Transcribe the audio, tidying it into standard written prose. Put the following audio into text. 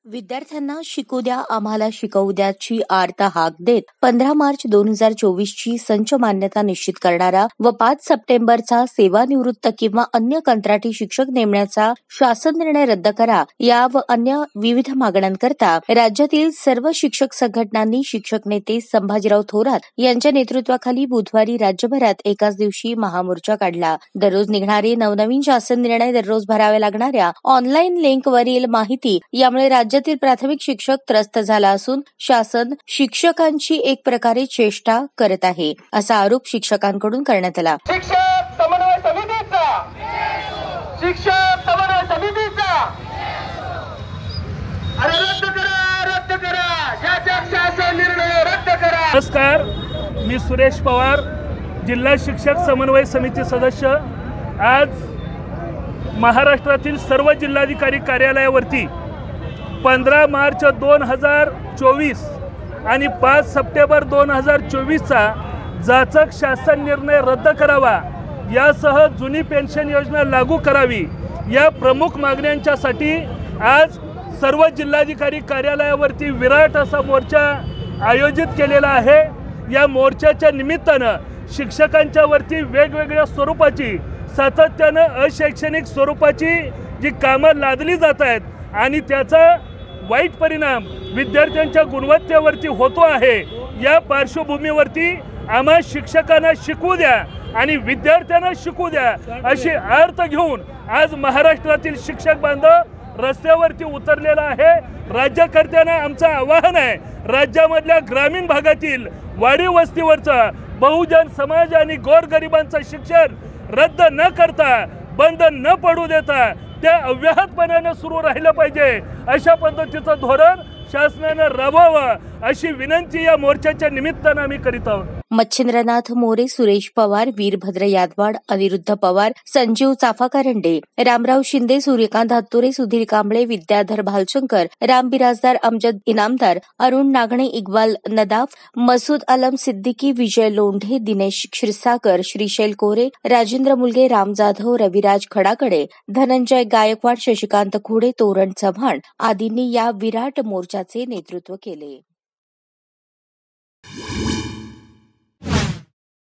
विद्यार्थ्यांना शिकू द्या आम्हाला शिकवू द्याची आर्त हाक देत 15 मार्च 2024 ची संच मान्यता निश्चित करणारा व 5 सप्टेंबरचा सेवानिवृत्त किंवा अन्य कंत्राटी शिक्षक नेमण्याचा शासन निर्णय रद्द करा या व अन्य विविध मागण्यांकरता राज्यातील सर्व शिक्षक संघटनांनी शिक्षक नेते संभाजीराव थोरात यांच्या नेतृत्वाखाली बुधवारी राज्यभरात एकाच दिवशी महामोर्चा काढला। दररोज निघणारे नवनवीन शासन निर्णय दररोज भरावे लागणाऱ्या ऑनलाईन लिंकवरील माहिती यामुळे राज्यातील प्राथमिक शिक्षक त्रस्त झाला असून शासन शिक्षकांची एक प्रकारे चेष्टा करत आहे असा आरोप शिक्षकांकडून करण्यात आला। शिक्षक समन्वय समितीचा अरे रद्द करा शासन निर्णय रद्द करा। नमस्कार, मी सुरेश पवार, जिल्हा शिक्षक समन्वय समिती सदस्य। आज महाराष्ट्रातील सर्व जिल्हाधिकारी कार्यालयावरती 15 मार्च 2024 आणि 5 सप्टेंबर 2024 चा जाचक शासन निर्णय रद्द करावा यासह जुनी पेन्शन योजना लागू करावी या प्रमुख मागण्यांच्यासाठी आज सर्व जिल्हाधिकारी कार्यालयावरती विराट असा मोर्चा आयोजित केलेला आहे। या मोर्चाच्या निमित्तानं शिक्षकांच्या वरती वेगवेगळ्या स्वरूपाची सातत्यानं अशैक्षणिक स्वरूपाची जी कामं लादली जात आहेत आणि त्याचा वाईट परिणाम विद्यार्थ्यांच्या गुणवत्तेवरती होतो आहे। या पार्श्वभूमीवरती आम्हा शिक्षकांना शिकू द्या आणि विद्यार्थ्यांना शिकू द्या अशी अर्थ घेऊन आज महाराष्ट्रातील शिक्षक बांधव रस्त्यावरती उतरलेला आहे। राज्यकर्त्यांना आमचं आवाहन आहे, राज्यामधल्या ग्रामीण भागातील वाडी वस्तीवरचा बहुजन समाज आणि गोरगरिबांचं शिक्षण रद्द न करता, बंद न पडू देता त्या अव्याहतपणाने सुरू राहिलं पाहिजे अशा पद्धतीचं धोरण शासनाने राबवावं अशी विनंती या मोर्चाच्या निमित्तानं आम्ही करीत आहोत। मच्छिंद्रनाथ मोरे, सुरेश पवार, वीरभद्र यादवाड, अनिरुद्ध पवार, संजीव चाफाकारंडे, रामराव शिंदे, सूर्यकांत हत्तुरे, सुधीर कांबळे, विद्याधर भालशंकर, राम बिराजदार, अमजद इनामदार, अरुण नागणे, इक्बाल नदाफ, मसूद आलम सिद्दीकी, विजय लोंढे, दिनेश क्षीरसागर, श्रीशैल कोरे, राजेंद्र मुलगे, राम जाधव, रविराज खडाकडे, धनंजय गायकवाड, शशिकांत खुडे, तोरण चव्हाण आदींनी या विराट मोर्चाचे नेतृत्व केले।